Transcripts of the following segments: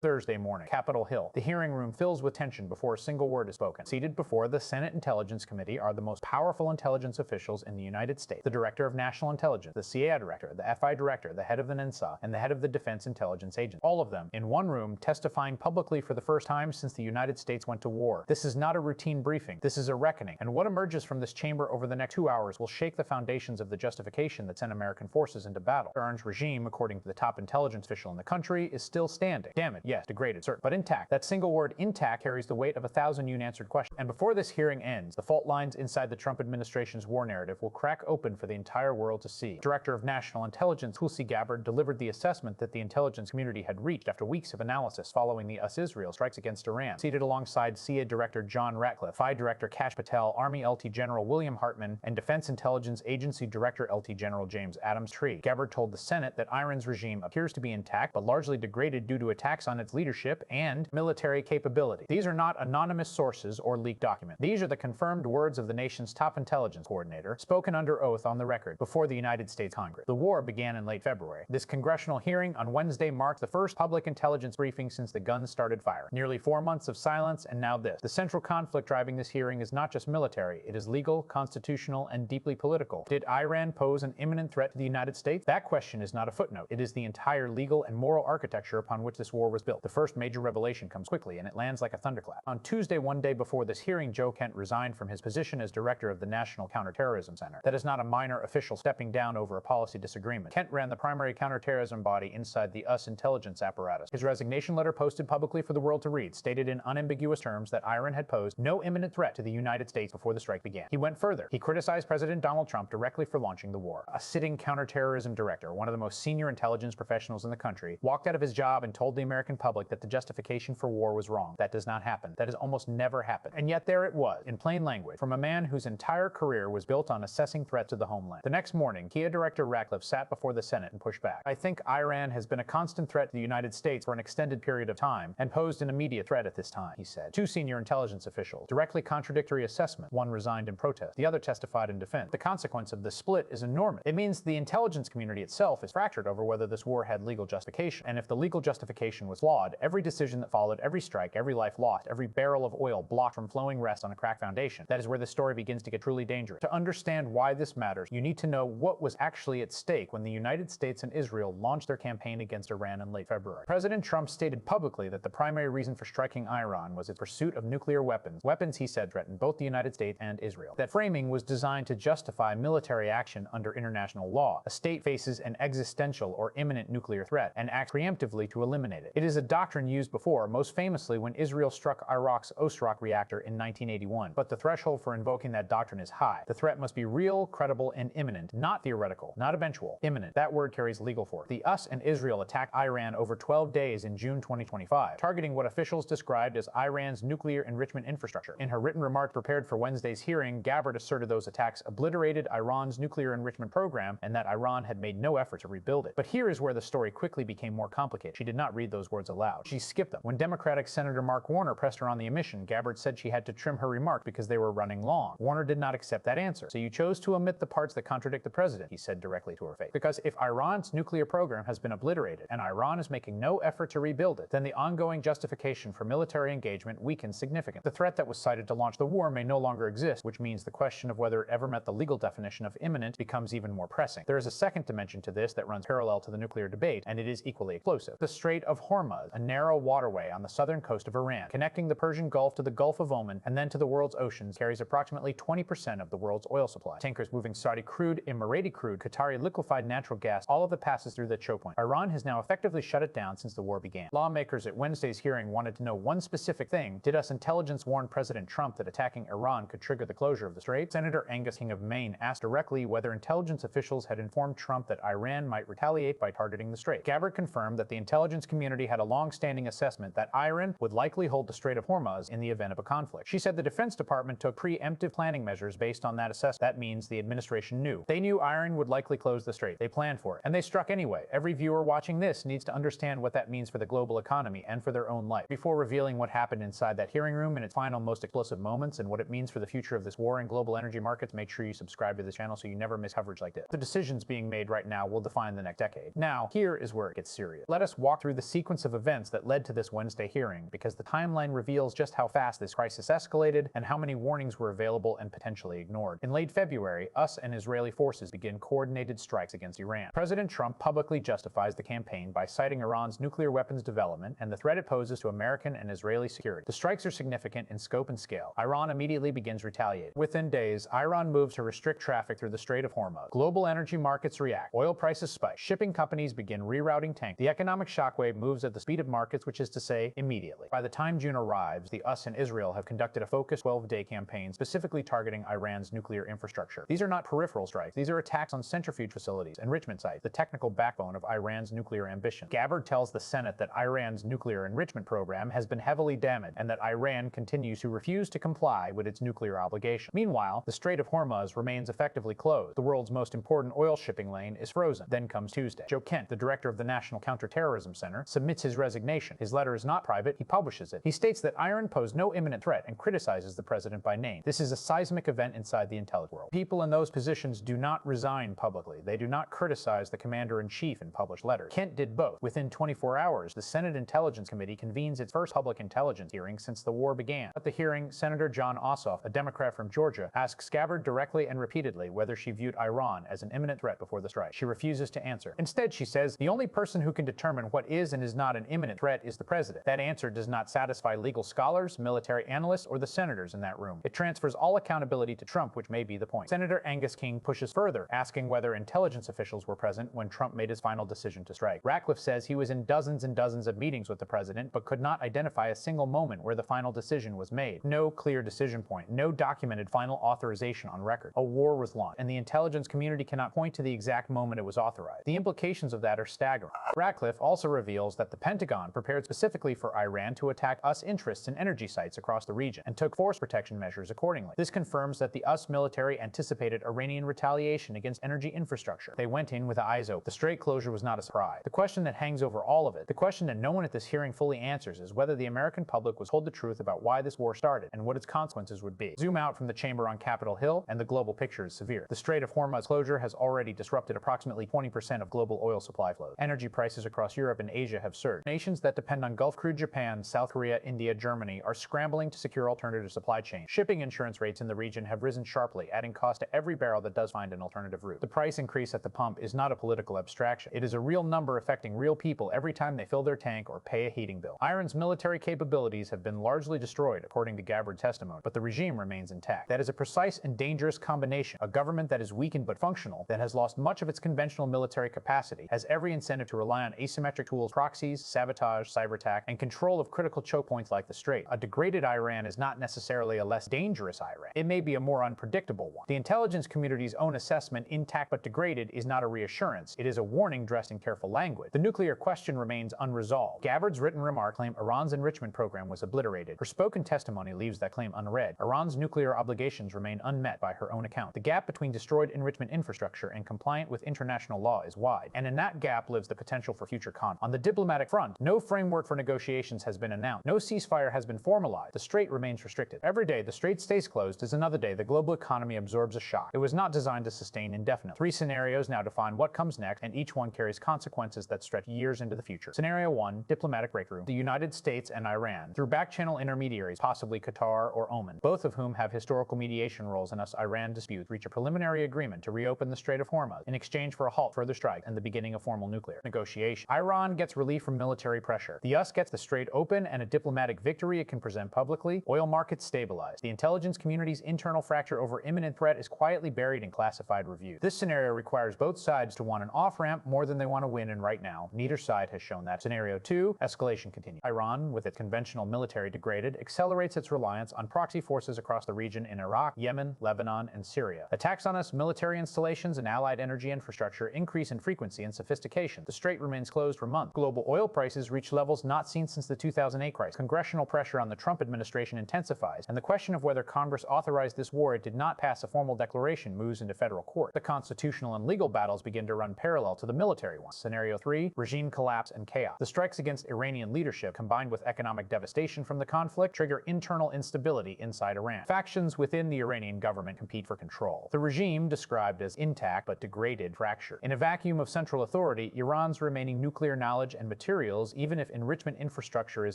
Thursday morning, Capitol Hill. The hearing room fills with tension before a single word is spoken. Seated before the Senate Intelligence Committee are the most powerful intelligence officials in the United States: the Director of National Intelligence, the CIA Director, the FI Director, the head of the NINSA, and the head of the Defense Intelligence Agency. All of them in one room, testifying publicly for the first time since the United States went to war. This is not a routine briefing. This is a reckoning. And what emerges from this chamber over the next 2 hours will shake the foundations of the justification that sent American forces into battle. The Orange regime, according to the top intelligence official in the country, is still standing. Damaged, yes, degraded, certain, but intact. That single word, intact, carries the weight of 1,000 unanswered questions. And before this hearing ends, the fault lines inside the Trump administration's war narrative will crack open for the entire world to see. Director of National Intelligence Tulsi Gabbard delivered the assessment that the intelligence community had reached after weeks of analysis following the US-Israel strikes against Iran. Seated alongside CIA Director John Ratcliffe, FI Director Kash Patel, Army LT General William Hartman, and Defense Intelligence Agency Director LT General James Adams Tree. Gabbard told the Senate that Iran's regime appears to be intact, but largely degraded due to attacks on its leadership and military capability. These are not anonymous sources or leaked documents. These are the confirmed words of the nation's top intelligence coordinator, spoken under oath on the record before the United States Congress. The war began in late February. This congressional hearing on Wednesday marks the first public intelligence briefing since the guns started firing. Nearly 4 months of silence, and now this. The central conflict driving this hearing is not just military, it is legal, constitutional, and deeply political. Did Iran pose an imminent threat to the United States? That question is not a footnote. It is the entire legal and moral architecture upon which this war was built. The first major revelation comes quickly, and it lands like a thunderclap. On Tuesday, one day before this hearing, Joe Kent resigned from his position as director of the National Counterterrorism Center. That is not a minor official stepping down over a policy disagreement. Kent ran the primary counterterrorism body inside the US intelligence apparatus. His resignation letter, posted publicly for the world to read, stated in unambiguous terms that Iran had posed no imminent threat to the United States before the strike began. He went further. He criticized President Donald Trump directly for launching the war. A sitting counterterrorism director, one of the most senior intelligence professionals in the country, walked out of his job and told the American public that the justification for war was wrong. That does not happen. That has almost never happened. And yet there it was, in plain language, from a man whose entire career was built on assessing threats to the homeland. The next morning, CIA Director Ratcliffe sat before the Senate and pushed back. I think Iran has been a constant threat to the United States for an extended period of time and posed an immediate threat at this time, he said. Two senior intelligence officials, directly contradictory assessment. One resigned in protest. The other testified in defense. The consequence of this split is enormous. It means the intelligence community itself is fractured over whether this war had legal justification. And if the legal justification was flawed, every decision that followed, every strike, every life lost, every barrel of oil blocked from flowing rests on a cracked foundation. That is where the story begins to get truly dangerous. To understand why this matters, you need to know what was actually at stake when the United States and Israel launched their campaign against Iran in late February. President Trump stated publicly that the primary reason for striking Iran was its pursuit of nuclear weapons. Weapons, he said, threatened both the United States and Israel. That framing was designed to justify military action under international law. A state faces an existential or imminent nuclear threat and acts preemptively to eliminate it. It is a doctrine used before, most famously when Israel struck Iraq's Osrak reactor in 1981. But the threshold for invoking that doctrine is high. The threat must be real, credible, and imminent, not theoretical, not eventual. Imminent. That word carries legal force. The US and Israel attacked Iran over 12 days in June 2025, targeting what officials described as Iran's nuclear enrichment infrastructure. In her written remark prepared for Wednesday's hearing, Gabbard asserted those attacks obliterated Iran's nuclear enrichment program and that Iran had made no effort to rebuild it. But here is where the story quickly became more complicated. She did not read those words aloud. She skipped them. When Democratic Senator Mark Warner pressed her on the omission, Gabbard said she had to trim her remark because they were running long. Warner did not accept that answer. So you chose to omit the parts that contradict the president, he said directly to her face. Because if Iran's nuclear program has been obliterated and Iran is making no effort to rebuild it, then the ongoing justification for military engagement weakens significantly. The threat that was cited to launch the war may no longer exist, which means the question of whether it ever met the legal definition of imminent becomes even more pressing. There is a second dimension to this that runs parallel to the nuclear debate, and it is equally explosive. The Strait of Hormuz, a narrow waterway on the southern coast of Iran, connecting the Persian Gulf to the Gulf of Oman and then to the world's oceans, carries approximately 20% of the world's oil supply. Tankers moving Saudi crude, Emirati crude, Qatari liquefied natural gas, all of it passes through the choke point. Iran has now effectively shut it down since the war began. Lawmakers at Wednesday's hearing wanted to know one specific thing. Did US intelligence warn President Trump that attacking Iran could trigger the closure of the strait? Senator Angus King of Maine asked directly whether intelligence officials had informed Trump that Iran might retaliate by targeting the strait. Gabbard confirmed that the intelligence community had a long-standing assessment that Iran would likely hold the Strait of Hormuz in the event of a conflict. She said the Defense Department took preemptive planning measures based on that assessment. That means the administration knew. They knew Iran would likely close the strait. They planned for it. And they struck anyway. Every viewer watching this needs to understand what that means for the global economy and for their own life. Before revealing what happened inside that hearing room in its final, most explosive moments and what it means for the future of this war and global energy markets, make sure you subscribe to this channel so you never miss coverage like this. The decisions being made right now will define the next decade. Now, here is where it gets serious. Let us walk through the sequence of of events that led to this Wednesday hearing, because the timeline reveals just how fast this crisis escalated and how many warnings were available and potentially ignored. In late February, US and Israeli forces begin coordinated strikes against Iran. President Trump publicly justifies the campaign by citing Iran's nuclear weapons development and the threat it poses to American and Israeli security. The strikes are significant in scope and scale. Iran immediately begins retaliating. Within days, Iran moves to restrict traffic through the Strait of Hormuz. Global energy markets react. Oil prices spike. Shipping companies begin rerouting tanks. The economic shockwave moves at the speed of markets, which is to say, immediately. By the time June arrives, the US and Israel have conducted a focused 12-day campaign specifically targeting Iran's nuclear infrastructure. These are not peripheral strikes. These are attacks on centrifuge facilities, enrichment sites, the technical backbone of Iran's nuclear ambition. Gabbard tells the Senate that Iran's nuclear enrichment program has been heavily damaged and that Iran continues to refuse to comply with its nuclear obligation. Meanwhile, the Strait of Hormuz remains effectively closed. The world's most important oil shipping lane is frozen. Then comes Tuesday. Joe Kent, the director of the National Counterterrorism Center, submits his resignation. His letter is not private. He publishes it. He states that Iran posed no imminent threat and criticizes the president by name. This is a seismic event inside the intelligence world. People in those positions do not resign publicly. They do not criticize the commander-in-chief in published letters. Kent did both. Within 24 hours, the Senate Intelligence Committee convenes its first public intelligence hearing since the war began. At the hearing, Senator John Ossoff, a Democrat from Georgia, asks Gabbard directly and repeatedly whether she viewed Iran as an imminent threat before the strike. She refuses to answer. Instead, she says, the only person who can determine what is and is not an imminent threat is the president. That answer does not satisfy legal scholars, military analysts, or the senators in that room. It transfers all accountability to Trump, which may be the point. Senator Angus King pushes further, asking whether intelligence officials were present when Trump made his final decision to strike. Ratcliffe says he was in dozens and dozens of meetings with the president, but could not identify a single moment where the final decision was made. No clear decision point, no documented final authorization on record. A war was launched, and the intelligence community cannot point to the exact moment it was authorized. The implications of that are staggering. Ratcliffe also reveals that the Pentagon prepared specifically for Iran to attack US interests in energy sites across the region, and took force protection measures accordingly. This confirms that the US military anticipated Iranian retaliation against energy infrastructure. They went in with eyes open. The strait closure was not a surprise. The question that hangs over all of it, the question that no one at this hearing fully answers, is whether the American public was told the truth about why this war started and what its consequences would be. Zoom out from the chamber on Capitol Hill, and the global picture is severe. The Strait of Hormuz closure has already disrupted approximately 20% of global oil supply flows. Energy prices across Europe and Asia have surged. Nations that depend on Gulf crude Japan, South Korea, India, Germany are scrambling to secure alternative supply chains. Shipping insurance rates in the region have risen sharply, adding cost to every barrel that does find an alternative route. The price increase at the pump is not a political abstraction. It is a real number affecting real people every time they fill their tank or pay a heating bill. Iran's military capabilities have been largely destroyed, according to Gabbard testimony, but the regime remains intact. That is a precise and dangerous combination. A government that is weakened but functional, that has lost much of its conventional military capacity, has every incentive to rely on asymmetric tools, proxies, sabotage, cyber attack, and control of critical choke points like the Strait. A degraded Iran is not necessarily a less dangerous Iran. It may be a more unpredictable one. The intelligence community's own assessment, intact but degraded, is not a reassurance. It is a warning dressed in careful language. The nuclear question remains unresolved. Gabbard's written remark claimed Iran's enrichment program was obliterated. Her spoken testimony leaves that claim unread. Iran's nuclear obligations remain unmet by her own account. The gap between destroyed enrichment infrastructure and compliant with international law is wide, and in that gap lives the potential for future conflict. On the diplomatic front, no framework for negotiations has been announced. No ceasefire has been formalized. The Strait remains restricted. Every day the Strait stays closed is another day the global economy absorbs a shock. It was not designed to sustain indefinitely. 3 scenarios now define what comes next, and each one carries consequences that stretch years into the future. Scenario 1, diplomatic breakthrough. The United States and Iran, through back-channel intermediaries, possibly Qatar or Oman, both of whom have historical mediation roles in US-Iran disputes, reach a preliminary agreement to reopen the Strait of Hormuz in exchange for a halt, further strikes, and the beginning of formal nuclear negotiation. Iran gets relief from military pressure. The US gets the Strait open and a diplomatic victory it can present publicly. Oil markets stabilize. The intelligence community's internal fracture over imminent threat is quietly buried in classified reviews. This scenario requires both sides to want an off-ramp more than they want to win, and right now, neither side has shown that. Scenario 2, escalation continues. Iran, with its conventional military degraded, accelerates its reliance on proxy forces across the region in Iraq, Yemen, Lebanon, and Syria. Attacks on US military installations and allied energy infrastructure increase in frequency and sophistication. The Strait remains closed for months. Global oil prices reach levels not seen since the 2008 crisis. Congressional pressure on the Trump administration intensifies, and the question of whether Congress authorized this war it did not pass a formal declaration moves into federal court. The constitutional and legal battles begin to run parallel to the military ones. Scenario 3, regime collapse and chaos. The strikes against Iranian leadership, combined with economic devastation from the conflict, trigger internal instability inside Iran. Factions within the Iranian government compete for control. The regime, described as intact but degraded, fractured. In a vacuum of central authority, Iran's remaining nuclear knowledge and material materials, even if enrichment infrastructure is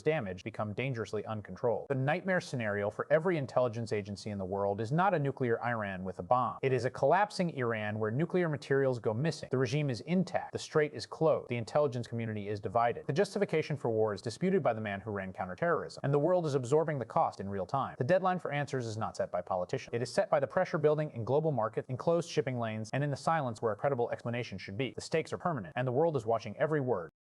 damaged, become dangerously uncontrolled. The nightmare scenario for every intelligence agency in the world is not a nuclear Iran with a bomb. It is a collapsing Iran where nuclear materials go missing. The regime is intact. The strait is closed. The intelligence community is divided. The justification for war is disputed by the man who ran counterterrorism, and the world is absorbing the cost in real time. The deadline for answers is not set by politicians. It is set by the pressure building in global markets, in closed shipping lanes, and in the silence where a credible explanation should be. The stakes are permanent, and the world is watching every word.